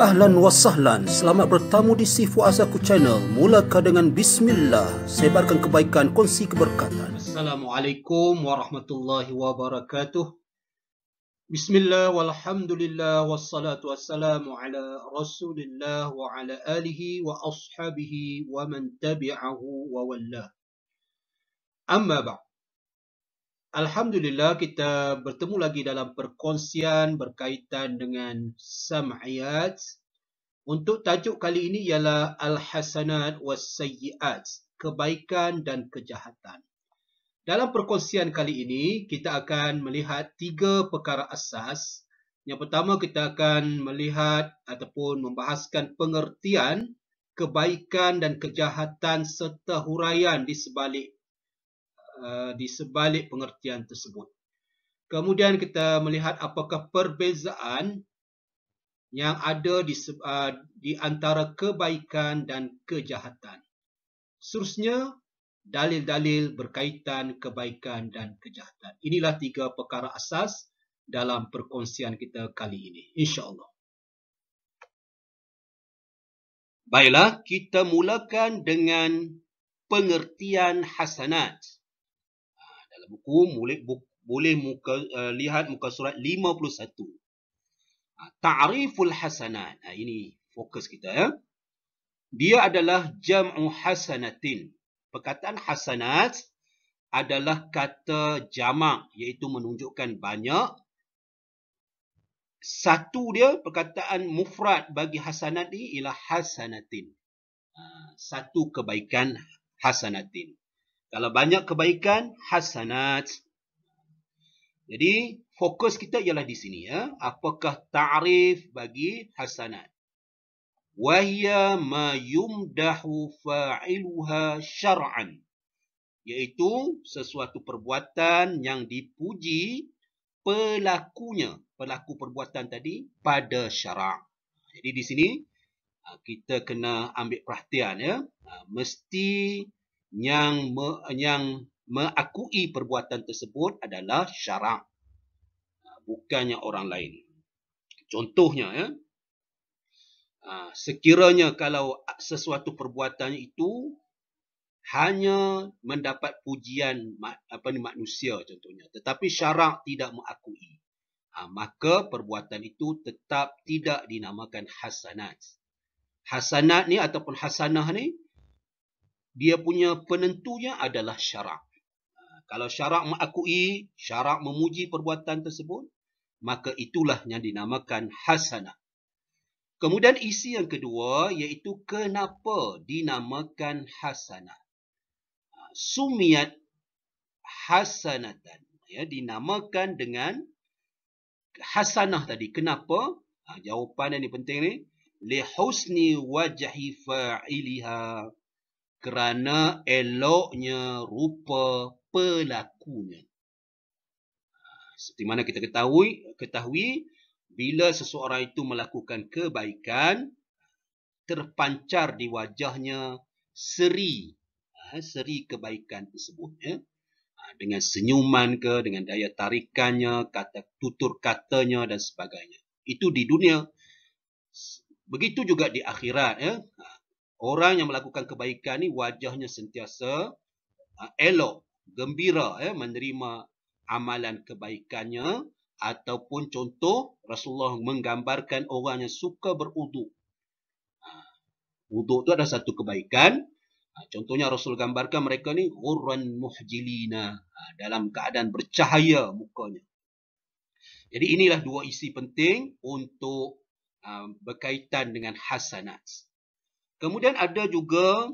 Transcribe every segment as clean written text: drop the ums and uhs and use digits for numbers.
Ahlan wa sahlan, selamat bertamu di Sifu Azaku Channel. Mulakan dengan Bismillah, sebarkan kebaikan, kongsi keberkatan. Assalamualaikum warahmatullahi wabarakatuh. Bismillah walhamdulillah wassalatu wassalamu ala rasulillah wa ala alihi wa ashabihi wa man tabi'ahu wa wallah. Amma ba'd. Alhamdulillah, kita bertemu lagi dalam perkongsian berkaitan dengan sam'iyat. Untuk tajuk kali ini ialah Al-Hasanat was-Sayyi'at, kebaikan dan kejahatan. Dalam perkongsian kali ini, kita akan melihat 3 perkara asas. Yang pertama, kita akan melihat ataupun membahaskan pengertian kebaikan dan kejahatan serta huraian di sebalik pengertian tersebut. Kemudian kita melihat apakah perbezaan yang ada di antara kebaikan dan kejahatan. Seterusnya, dalil-dalil berkaitan kebaikan dan kejahatan. Inilah 3 perkara asas dalam perkongsian kita kali ini, insya-Allah. Baiklah, kita mulakan dengan pengertian hasanat. Dalam buku boleh lihat muka surat 51. Ta'riful hasanat. Ini fokus kita ya. Dia adalah jam'u hasanatin. Perkataan hasanat adalah kata jamak, iaitu menunjukkan banyak. Satu dia, perkataan mufrad bagi hasanat ini ialah hasanatin. Satu kebaikan hasanatin. Kalau banyak kebaikan, hasanat. Jadi, fokus kita ialah di sini ya. Apakah ta'rif bagi hasanat? Wahya ma yumdahu fa'iluha syar'an. Iaitu sesuatu perbuatan yang dipuji pelakunya. Pelaku perbuatan tadi pada syarak. Jadi di sini kita kena ambil perhatian ya. Mesti yang mengakui perbuatan tersebut adalah syarak, bukannya orang lain. Contohnya ya, sekiranya kalau sesuatu perbuatan itu hanya mendapat pujian manusia contohnya, tetapi syarak tidak mengakui, maka perbuatan itu tetap tidak dinamakan hasanat. Hasanat ni ataupun hasanah ni, dia punya penentunya adalah syarak. Kalau syarak mengakui, syarak memuji perbuatan tersebut, maka itulah yang dinamakan hasanah. Kemudian isi yang kedua, iaitu kenapa dinamakan hasanah. Sumiyat hasanatan. Ya, dinamakan dengan hasanah tadi. Kenapa? Jawapan yang penting ni. Lihusni wajhi fa'iliha. Kerana eloknya rupa pelakunya. Seperti mana kita ketahui, bila seseorang itu melakukan kebaikan, terpancar di wajahnya seri kebaikan tersebut. Ya. Dengan senyuman ke, dengan daya tarikannya, tutur katanya dan sebagainya. Itu di dunia. Begitu juga di akhirat. Ya. Orang yang melakukan kebaikan ni wajahnya sentiasa elok, gembira menerima amalan kebaikannya. Ataupun contoh, Rasulullah menggambarkan orang yang suka berwuduk. Wuduk itu ada satu kebaikan. Contohnya Rasul gambarkan mereka ni ghurran muhjilina, dalam keadaan bercahaya mukanya. Jadi inilah 2 isi penting untuk berkaitan dengan hasanat. Kemudian ada juga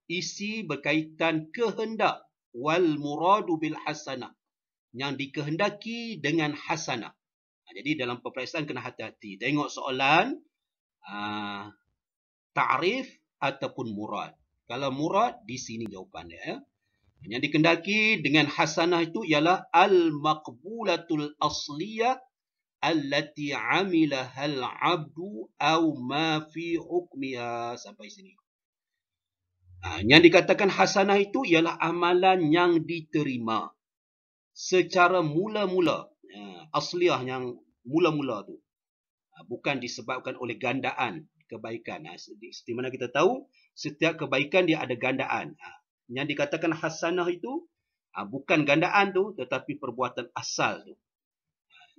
isi berkaitan kehendak, wal muradu bil hasanah, yang dikehendaki dengan hasanah. Jadi dalam peperiksaan kena hati-hati. Tengok soalan ta'rif ataupun murad. Kalau murad, di sini jawapan dia. Ya. Yang dikehendaki dengan hasanah itu ialah al-maqbulatul asliyah allati amilahal abdu au ma fi hukmiha. Sampai sini. Yang dikatakan hasanah itu ialah amalan yang diterima secara mula-mula. Asliyah yang mula-mula tu. bukan disebabkan oleh gandaan kebaikan. Seperti mana kita tahu, setiap kebaikan dia ada gandaan. Yang dikatakan hasanah itu bukan gandaan tu, tetapi perbuatan asal tu.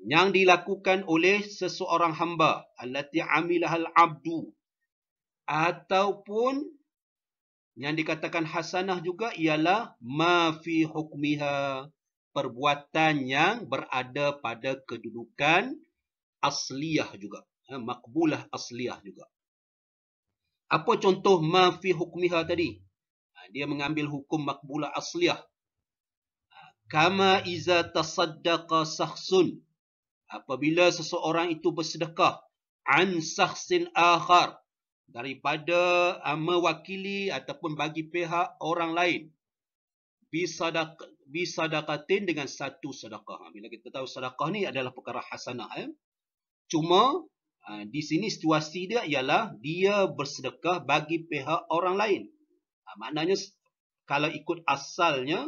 Yang dilakukan oleh seseorang hamba, allati amilahal abdu, ataupun yang dikatakan hasanah juga ialah ma fi hukmiha, perbuatan yang berada pada kedudukan asliyah juga, makbulah asliyah juga. Apa contoh ma fi hukmiha tadi? Dia mengambil hukum makbulah asliyah. Kama iza tasaddaqa sakhsun, apabila seseorang itu bersedekah an sakhsin akhar, daripada mewakili ataupun bagi pihak orang lain, bisadaqatin, dengan satu sedekah. Bila kita tahu sedekah ni adalah perkara hasanah. Cuma di sini situasi dia ialah dia bersedekah bagi pihak orang lain. Maknanya kalau ikut asalnya,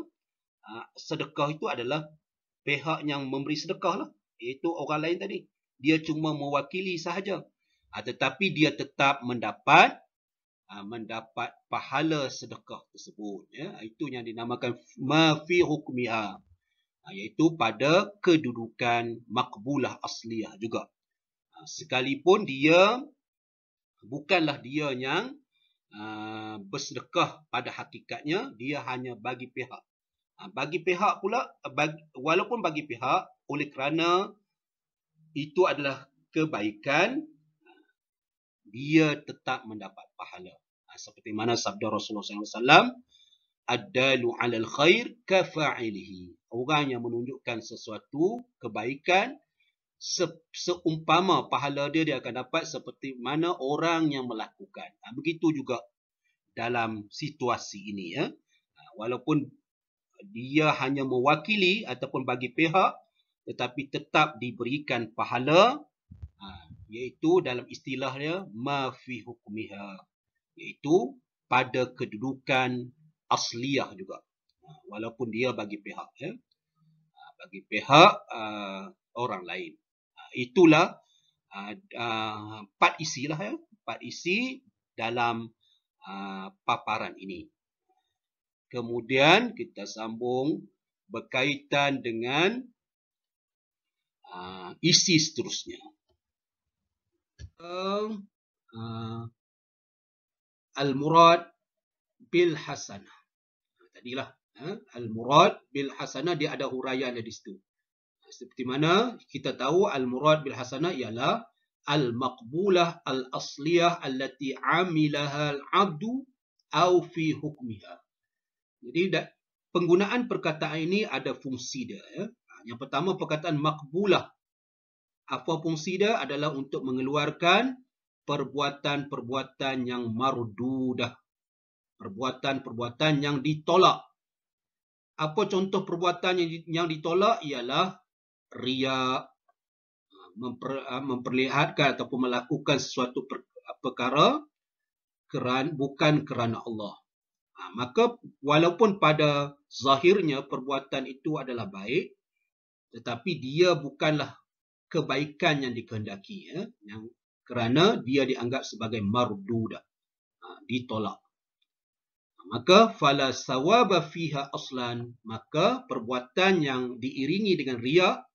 sedekah itu adalah pihak yang memberi sedekah lah, iaitu orang lain tadi. Dia cuma mewakili sahaja. Tetapi dia tetap mendapat pahala sedekah tersebut. Itu yang dinamakan ma fi hukmiha, iaitu pada kedudukan makbulah asliyah juga. Sekalipun dia bukanlah dia yang bersedekah pada hakikatnya, dia hanya bagi pihak. Bagi pihak pula, walaupun bagi pihak, oleh kerana itu adalah kebaikan, dia tetap mendapat pahala. Seperti mana sabda Rasulullah SAW, ad-dalu 'alal khair kafa'ilihi. Orang yang menunjukkan sesuatu kebaikan, seumpama pahala dia akan dapat seperti mana orang yang melakukan. Begitu juga dalam situasi ini. Walaupun dia hanya mewakili ataupun bagi pihak, tetapi tetap diberikan pahala, iaitu dalam istilahnya ma fi hukmiha, iaitu pada kedudukan asliyah juga, walaupun dia bagi pihak, bagi pihak orang lain. Itulah 4 isilah, 4 isi dalam paparan ini. Kemudian kita sambung berkaitan dengan isi seterusnya. Al-murad bil hasanah. Tadilah al-murad bil hasanah, dia ada huraian di situ. Seperti mana kita tahu, al-murad bil hasanah ialah al-maqbulah al-asliyah allati amilaha al-'abdu au fi hukmiha. Jadi penggunaan perkataan ini ada fungsi dia. Yang pertama, perkataan maqbulah. Apa fungsi dia? Adalah untuk mengeluarkan perbuatan-perbuatan yang mardudah, perbuatan-perbuatan yang ditolak. Apa contoh perbuatan yang ditolak? Ialah riya, memperlihatkan ataupun melakukan sesuatu perkara bukan kerana Allah. Maka walaupun pada zahirnya perbuatan itu adalah baik, tetapi dia bukanlah kebaikan yang dikehendaki, yang kerana dia dianggap sebagai mardudah, ditolak. Maka fala sawaba fiha aslan, maka perbuatan yang diiringi dengan riya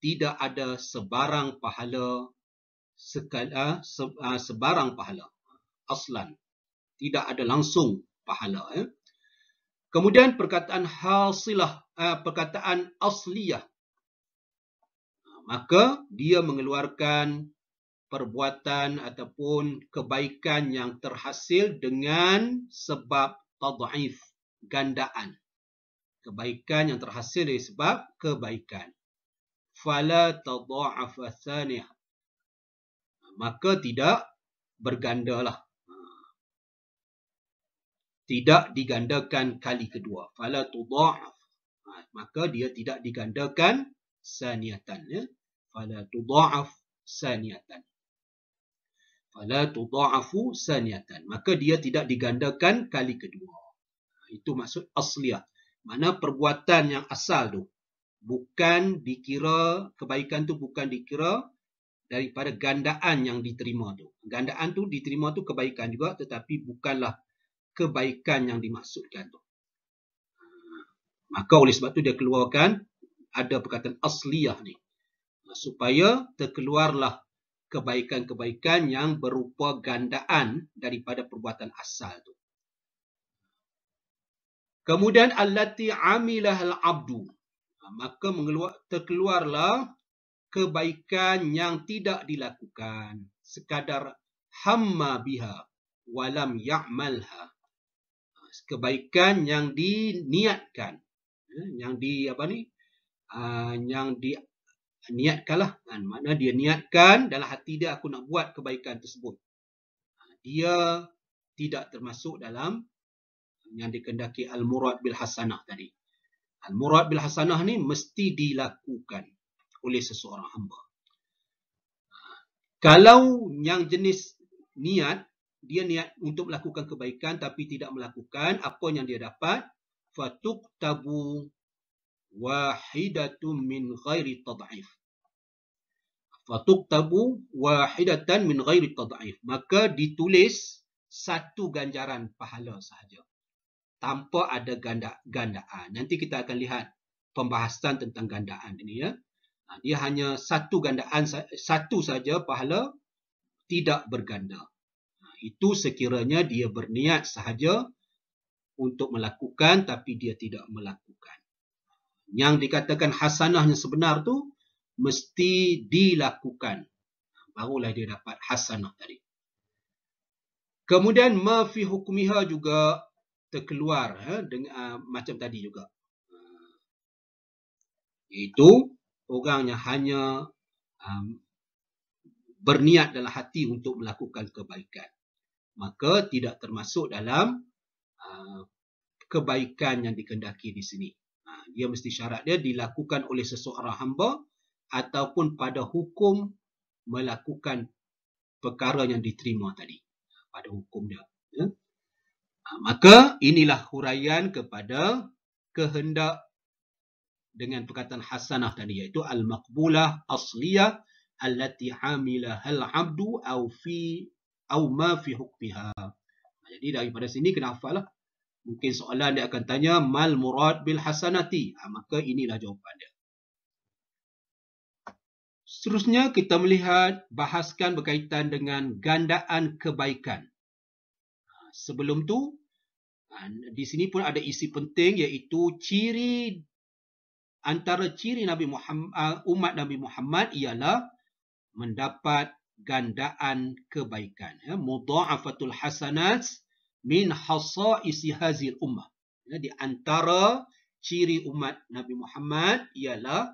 tidak ada sebarang pahala, sebarang pahala aslan, tidak ada langsung pahala. Kemudian perkataan hasilah, perkataan asliyah, maka dia mengeluarkan perbuatan ataupun kebaikan yang terhasil dengan sebab tad'if, gandaan. Kebaikan yang terhasil dari sebab kebaikan. Fala tad'afa tsaniyah, maka tidak bergandalah, tidak digandakan kali kedua. Fala tudha'af, maka dia tidak digandakan saniyatan. Fala tudha'af saniyatan. Fala tudha'afu saniyatan, maka dia tidak digandakan kali kedua. Itu maksud asliyah. Mana perbuatan yang asal tu bukan dikira, kebaikan tu bukan dikira daripada gandaan yang diterima tu. Gandaan tu diterima tu kebaikan juga, tetapi bukanlah kebaikan yang dimaksudkan tu. Maka oleh sebab tu dia keluarkan ada perkataan asliyah ni, supaya terkeluarlah kebaikan-kebaikan yang berupa gandaan daripada perbuatan asal tu. Kemudian allati amilahal abdu, maka terkeluarlah kebaikan yang tidak dilakukan, sekadar hamma biha walam ya'malha. Kebaikan yang diniatkan, yang niatkanlah, makna dia niatkan dalam hati dia, aku nak buat kebaikan tersebut. Dia tidak termasuk dalam yang dikehendaki al-murad bil hasanah tadi. Al-murad bil hasanah ni mesti dilakukan oleh seseorang hamba. Kalau yang jenis niat, dia niat untuk melakukan kebaikan tapi tidak melakukan, apa yang dia dapat? Fatuktabu wahidatun min ghairi tad'if. Fatuktabu wahidatan min ghairi tad'if. Maka ditulis satu ganjaran pahala sahaja, tanpa ada gandaan. Nanti kita akan lihat pembahasan tentang gandaan ini, ya. Dia hanya satu gandaan, satu saja pahala, tidak berganda. Itu sekiranya dia berniat sahaja untuk melakukan tapi dia tidak melakukan. Yang dikatakan hasanah yang sebenar tu mesti dilakukan, barulah dia dapat hasanah tadi. Kemudian ma fi hukmiha juga terkeluar, dengan macam tadi juga, iaitu orang yang hanya berniat dalam hati untuk melakukan kebaikan, maka tidak termasuk dalam kebaikan yang dikehendaki di sini. Dia mesti syarat dia dilakukan oleh seseorang hamba ataupun pada hukum melakukan perkara yang diterima tadi, pada hukum dia, ya? Maka inilah huraian kepada kehendak dengan perkataan hasanah tadi, iaitu al-maqbulah asliyah allati hamilahal abdu au ma fi hukmiha. Jadi daripada sini kena hafal lah. Mungkin soalan dia akan tanya mal murad bil hasanati, maka inilah jawapan dia. Seterusnya kita melihat, bahaskan berkaitan dengan gandaan kebaikan. Sebelum tu, di sini pun ada isi penting, iaitu antara ciri Nabi Muhammad, umat Nabi Muhammad ialah mendapat gandaan kebaikan. Mudha'afatul hasanat min hasaisi hazil ummah. Di antara ciri umat Nabi Muhammad ialah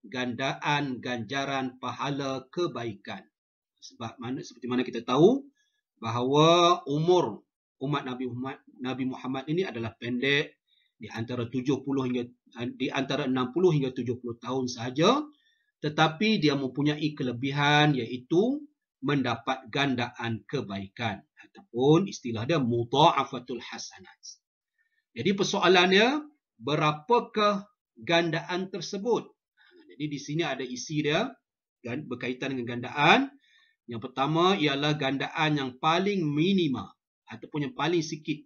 gandaan ganjaran pahala kebaikan. Seperti mana kita tahu bahawa umur umat Nabi Muhammad ini adalah pendek, di antara 60 hingga 70 tahun sahaja, tetapi dia mempunyai kelebihan, iaitu mendapat gandaan kebaikan, ataupun istilah dia mudha'afatul hasanat. Jadi persoalannya, berapakah gandaan tersebut? Jadi di sini ada isi dia berkaitan dengan gandaan. Yang pertama ialah gandaan yang paling minima ataupun yang paling sikit.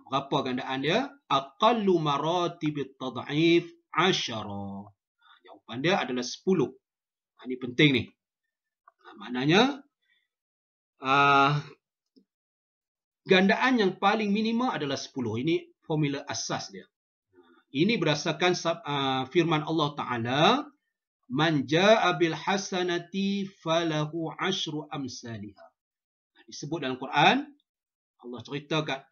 Berapa gandaan dia? Aqallu maratibit tad'if 10. Jawapan dia adalah 10. Ini penting ni. Maknanya gandaan yang paling minima adalah 10. Ini formula asas dia. Ini berdasarkan firman Allah Ta'ala, man ja'a bil hasanati falahu 10 amsalihha. Disebut dalam Quran, Allah cerita kat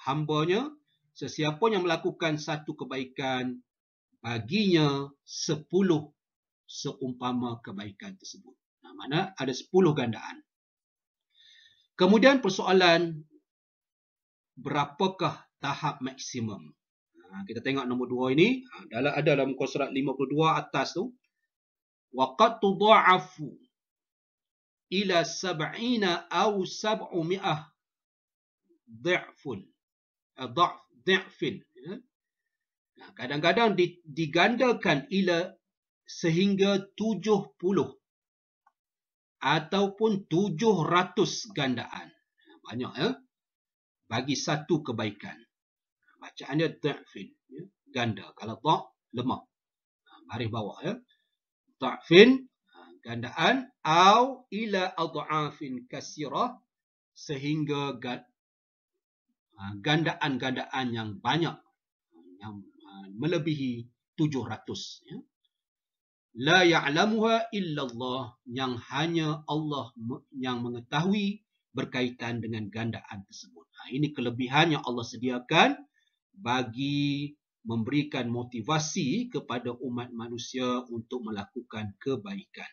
hambanya, sesiapa yang melakukan satu kebaikan, baginya 10 seumpama kebaikan tersebut. Mana ada 10 gandaan. Kemudian persoalan, berapakah tahap maksimum? Kita tengok nombor 2 ini. Ada dalam muka surat 52 atas tu. Waqad tudha'afu ila 70 aw 700 dha'fin. Kadang-kadang digandakan ila sehingga 70 ataupun 700 gandaan. Banyak ya. Bagi satu kebaikan. Bacaan dia ta'fin. Ya. Ganda. Kalau ta' lemah. Baris bawah ya. Ta'fin. Gandaan. Au ila adha'afin kasirah. Sehingga gandaan-gandaan yang banyak. Yang melebihi 700. Ya. La ya'lamuha illallah. Yang hanya Allah yang mengetahui berkaitan dengan gandaan tersebut. Ini kelebihan yang Allah sediakan bagi memberikan motivasi kepada umat manusia untuk melakukan kebaikan.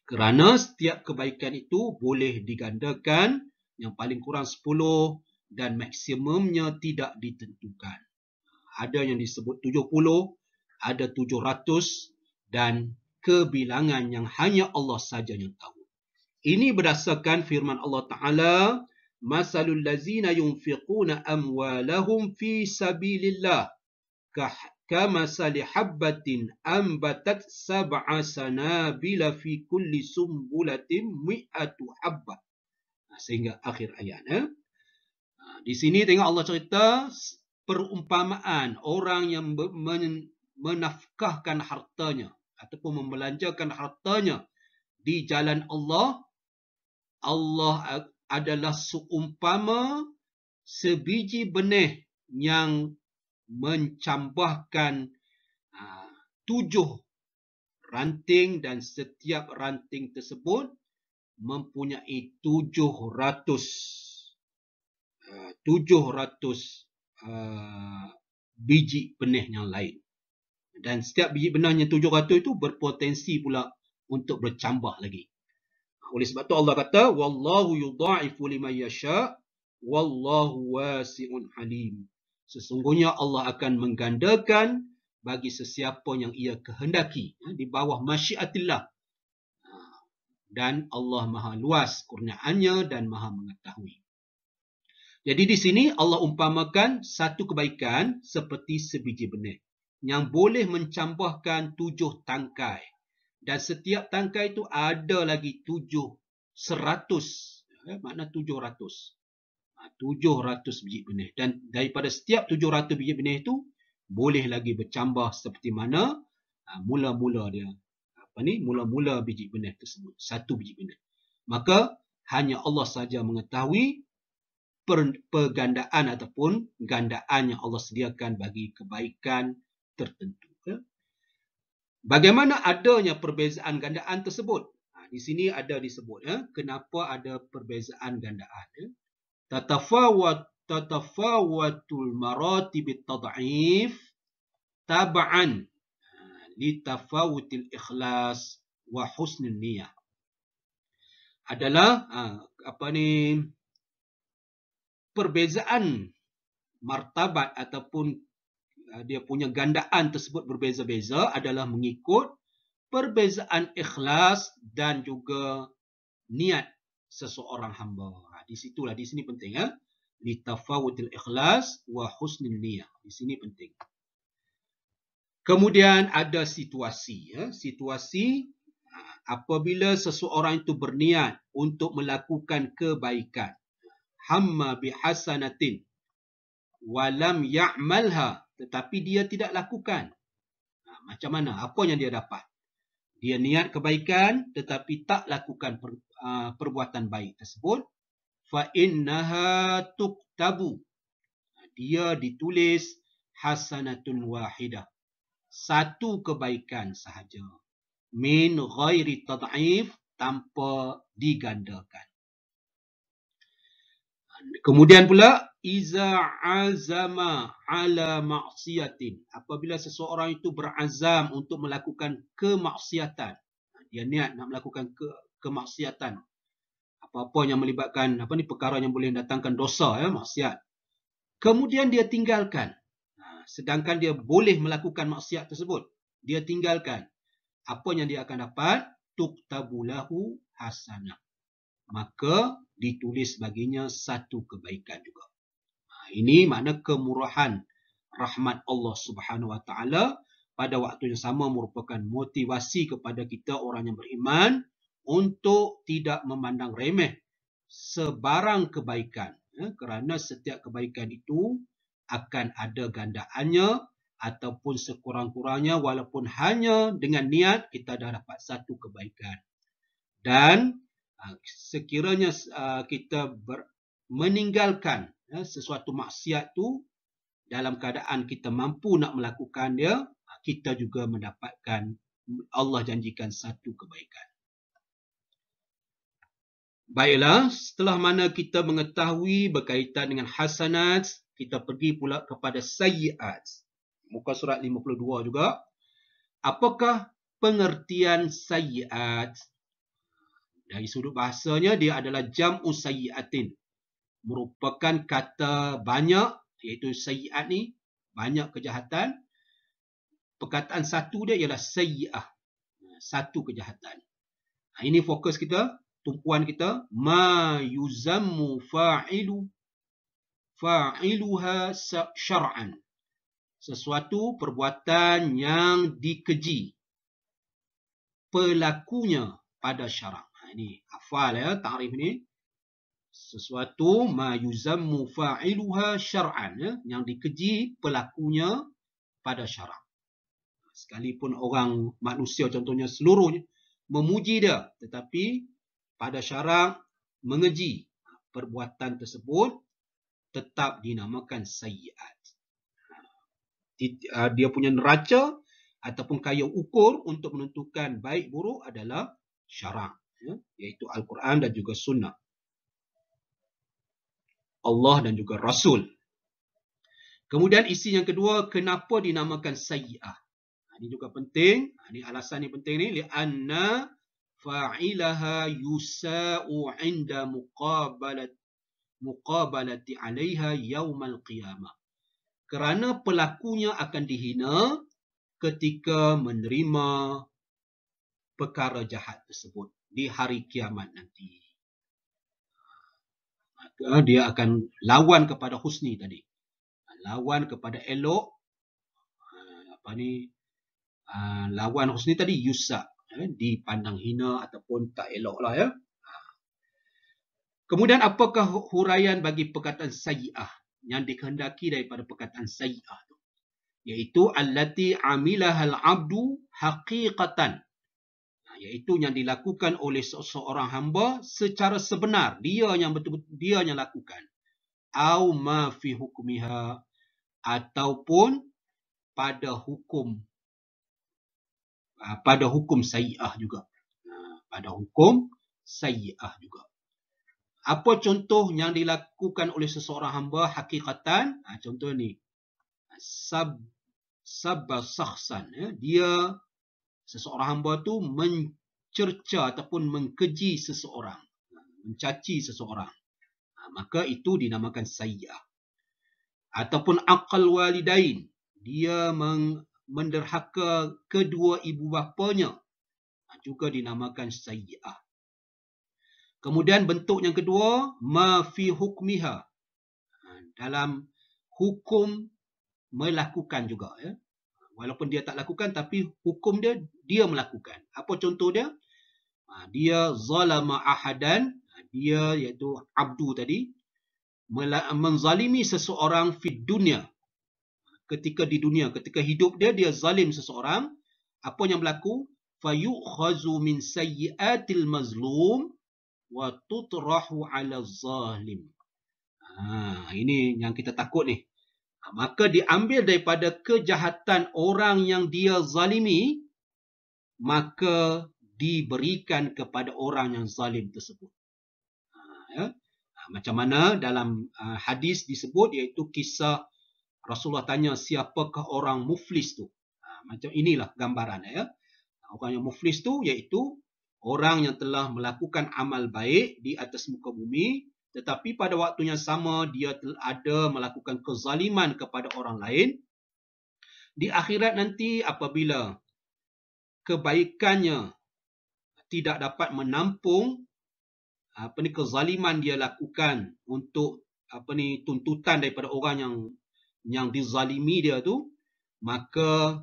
Kerana setiap kebaikan itu boleh digandakan, yang paling kurang 10 dan maksimumnya tidak ditentukan. Ada yang disebut 70, ada 700 dan kebilangan yang hanya Allah saja yang tahu. Ini berdasarkan firman Allah Ta'ala, Masalul lazina yunfiquna amwalahum fi sabilillah kamasali habbatin ambatat sab'a sanabila fi kulli sumbulatin mi'atu habbah. Sehingga akhir ayat. Di sini tengok Allah cerita perumpamaan orang yang menafkahkan hartanya ataupun membelanjakan hartanya di jalan Allah. Allah adalah seumpama sebiji benih yang mencambahkan 7 ranting dan setiap ranting tersebut mempunyai 700 biji benih yang lain. Dan setiap biji benih yang 700 itu berpotensi pula untuk bercambah lagi. Oleh sebab itu Allah kata, Wallahu yudha'ifu liman yasha' wallahu wasi'un halim. Sesungguhnya Allah akan menggandakan bagi sesiapa yang ia kehendaki. Di bawah masyiatillah. Dan Allah maha luas kurniaannya dan maha mengetahui. Jadi di sini Allah umpamakan satu kebaikan seperti sebiji benih yang boleh mencambahkan 7 tangkai. Dan setiap tangkai itu ada lagi 100. Makna 700. 700 biji benih. Dan daripada setiap 700 biji benih itu, boleh lagi bercambah seperti mana mula-mula dia. Mula-mula biji benih tersebut. Satu biji benih. Maka hanya Allah saja mengetahui pergandaan ataupun gandaan yang Allah sediakan bagi kebaikan tertentu. Bagaimana adanya perbezaan gandaan tersebut? Di sini ada disebut. Kenapa ada perbezaan gandaan? Tatafawatul maratib tad'if tab'an litafawutil ikhlas wa husnul niyah. Adalah perbezaan martabat ataupun dia punya gandaan tersebut berbeza-beza adalah mengikut perbezaan ikhlas dan juga niat seseorang hamba. Di sini penting. Litafawutil ikhlas wa husnul niyah. Di sini penting. Kemudian ada situasi. Situasi apabila seseorang itu berniat untuk melakukan kebaikan. Hamma bihasanatin walam ya'malha, tetapi dia tidak lakukan. Macam mana? Apa yang dia dapat? Dia niat kebaikan tetapi tak lakukan perbuatan baik tersebut. Fa innaha tuktabu. Dia ditulis hasanatun wahidah. Satu kebaikan sahaja. Min ghairi tad'if, tanpa digandakan. Kemudian pula iza azama ala maksiatin. Apabila seseorang itu berazam untuk melakukan kemaksiatan. Dia niat nak melakukan kemaksiatan. Apa-apa yang melibatkan perkara yang boleh datangkan dosa, maksiat. Kemudian dia tinggalkan. Sedangkan dia boleh melakukan maksiat tersebut. Dia tinggalkan. Apa yang dia akan dapat? Tuktabulahu hasanah. Maka ditulis baginya satu kebaikan juga. Ini makna kemurahan rahmat Allah Subhanahu Wa Taala pada waktu yang sama merupakan motivasi kepada kita orang yang beriman untuk tidak memandang remeh sebarang kebaikan, kerana setiap kebaikan itu akan ada gandaannya, ataupun sekurang-kurangnya walaupun hanya dengan niat kita dah dapat satu kebaikan. Dan sekiranya kita meninggalkan sesuatu maksiat tu dalam keadaan kita mampu nak melakukan dia, kita juga mendapatkan, Allah janjikan satu kebaikan. Baiklah, setelah mana kita mengetahui berkaitan dengan hasanat, kita pergi pula kepada sayyiat. Muka surat 52 juga. Apakah pengertian sayyiat? Dari sudut bahasanya, dia adalah jam'u sayyiatin. Merupakan kata banyak, iaitu sayyiat ni, banyak kejahatan. Perkataan satu dia ialah sayyi'ah. Satu kejahatan. Ini fokus kita. Tumpuan kita, ma yuzammu fa'iluha syar'an. Sesuatu perbuatan yang dikeji pelakunya pada syarak. Ini hafal ya, takrif ni. Sesuatu ma yuzammu fa'iluha syar'an, yang dikeji pelakunya pada syarak. Sekalipun orang manusia contohnya seluruhnya memuji dia, tetapi pada syarak mengeji perbuatan tersebut, tetap dinamakan sayyiat. Dia punya neraca ataupun kaya ukur untuk menentukan baik buruk adalah syarak, iaitu Al-Quran dan juga Sunnah Allah dan juga Rasul. Kemudian isi yang kedua, kenapa dinamakan sayyi'ah? Ini juga penting. Ini alasan yang penting ni, li'anna fa'ilaha yusa'u 'inda muqabalati 'alaiha yaumal qiyamah. Kerana pelakunya akan dihina ketika menerima perkara jahat tersebut di hari kiamat nanti. Maka dia akan lawan kepada husni tadi. Lawan kepada elok. Lawan husni tadi yusa. Dipandang hina ataupun tak elok lah ya. Kemudian apakah huraian bagi perkataan sayyi'ah yang dikehendaki daripada perkataan sayyi'ah tu? Iaitu allati amilahal abdu haqiqatan. Iaitu yang dilakukan oleh seorang hamba secara sebenar. Dia yang betul-betul dia yang lakukan. Au ma fi hukmiha, ataupun pada hukum sayyi'ah juga. Pada hukum sayyi'ah juga. Apa contoh yang dilakukan oleh seseorang hamba hakikatan? Contoh ni. Sabba sakhsan. Dia, seseorang hamba tu mencerca ataupun mengkeji seseorang. Mencaci seseorang. Maka itu dinamakan sayyi'ah. Ataupun aqal walidain. Dia menderhaka kedua ibu bapanya. Juga dinamakan sayyi'ah. Kemudian bentuk yang kedua, ma fi hukmiha. Dalam hukum melakukan juga. Walaupun dia tak lakukan, tapi hukum dia melakukan. Apa contoh dia? Dia zalama ahadan. Dia iaitu abdu tadi. Menzalimi seseorang fi dunia. Ketika di dunia, ketika hidup dia zalim seseorang. Apa yang berlaku? Fayu'khazu min sayyi'atil mazlum wa tutrahu 'ala zalim. Ini yang kita takut ni. Maka diambil daripada kejahatan orang yang dia zalimi, maka diberikan kepada orang yang zalim tersebut. Macam mana dalam hadis disebut, iaitu kisah Rasulullah tanya siapakah orang muflis tu. Macam inilah gambaran. Orang yang muflis tu iaitu orang yang telah melakukan amal baik di atas muka bumi, tetapi pada waktu yang sama dia ada melakukan kezaliman kepada orang lain. Di akhirat nanti apabila kebaikannya tidak dapat menampung kezaliman dia lakukan untuk tuntutan daripada orang yang dizalimi dia tu, maka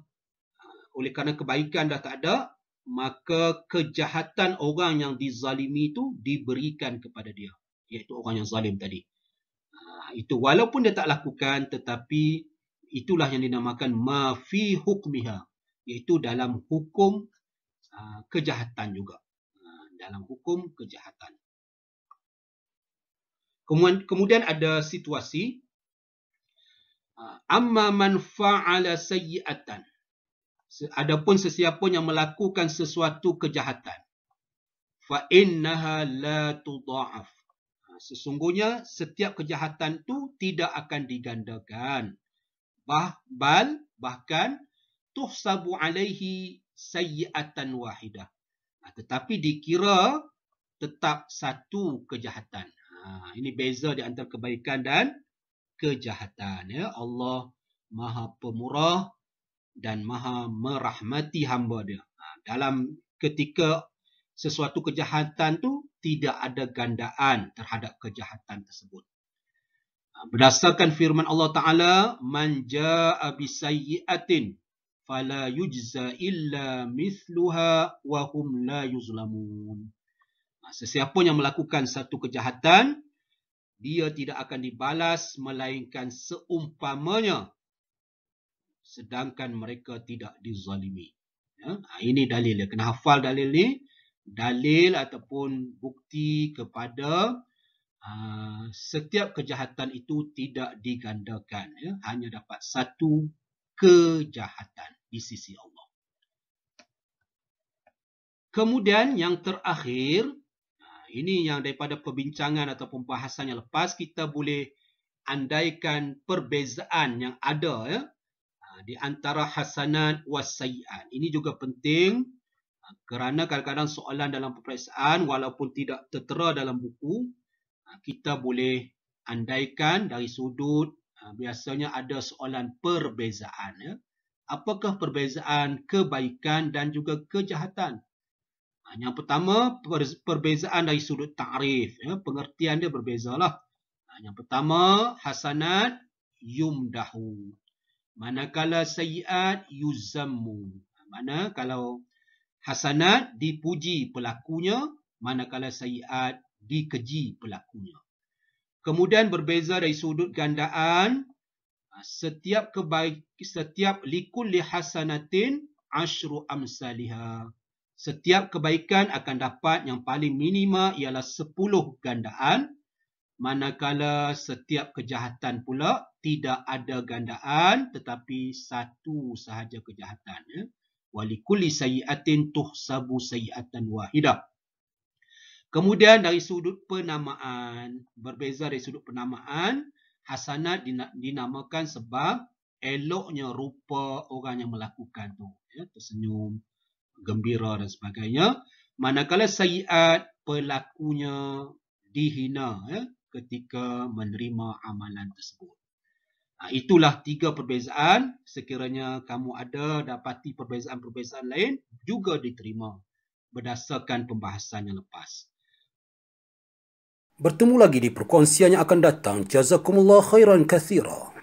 oleh kerana kebaikan dah tak ada, maka kejahatan orang yang dizalimi itu diberikan kepada dia, iaitu orang yang zalim tadi. Itu walaupun dia tak lakukan, tetapi itulah yang dinamakan ma fi hukmiha, iaitu dalam hukum kejahatan juga. Dalam hukum kejahatan. Kemudian ada situasi amma man fa'ala sayyi'atan. Adapun sesiapa yang melakukan sesuatu kejahatan, fa innaha la tudha'af. Sesungguhnya setiap kejahatan tu tidak akan digandakan. Bahkan tuhsabu alaihi sayyi'atan wahidah. Tetapi dikira tetap satu kejahatan. Ini beza di antara kebaikan dan kejahatan. Ya. Allah Maha Pemurah dan Maha merahmati hamba dia. Dalam ketika sesuatu kejahatan tu tidak ada gandaan terhadap kejahatan tersebut. Berdasarkan firman Allah Ta'ala, man ja'a bisayyi'atin fala yujza illa mithluha wa hum la yuzlamun. Sesiapa yang melakukan satu kejahatan, dia tidak akan dibalas melainkan seumpamanya, sedangkan mereka tidak dizalimi. Ya, ini dalil. Kena hafal dalil ni. Dalil ataupun bukti kepada setiap kejahatan itu tidak digandakan. Ya, hanya dapat satu kejahatan di sisi Allah. Kemudian yang terakhir, ini yang daripada perbincangan atau pembahasan yang lepas, kita boleh andaikan perbezaan yang ada ya, di antara hasanat was sayyi'at. Ini juga penting kerana kadang-kadang soalan dalam peperiksaan walaupun tidak tertera dalam buku, kita boleh andaikan dari sudut biasanya ada soalan perbezaan. Ya. Apakah perbezaan kebaikan dan juga kejahatan? Yang pertama, perbezaan dari sudut ta'rif. Ya, pengertian dia berbezalah. Yang pertama, hasanat yumdahu. Manakala sayyiat yuzammu. Mana kalau hasanat dipuji pelakunya, manakala sayyiat dikeji pelakunya. Kemudian berbeza dari sudut gandaan, setiap likulli hasanatin asyru amsalihah. Setiap kebaikan akan dapat yang paling minima ialah 10 gandaan, manakala setiap kejahatan pula tidak ada gandaan tetapi satu sahaja kejahatan. Ya. Walikulli sayyi'atin tuhsabu sayyi'atan wahidah. Kemudian dari sudut penamaan, berbeza dari sudut penamaan, hasanat dinamakan sebab eloknya rupa orang yang melakukan tu, ya, tersenyum, gembira dan sebagainya. Manakala sayyiat, pelakunya dihina ya, ketika menerima amalan tersebut. Itulah 3 perbezaan. Sekiranya kamu ada dapati perbezaan-perbezaan lain, juga diterima berdasarkan pembahasan yang lepas. Bertemu lagi di perkongsian yang akan datang. Jazakumullah khairan katsira.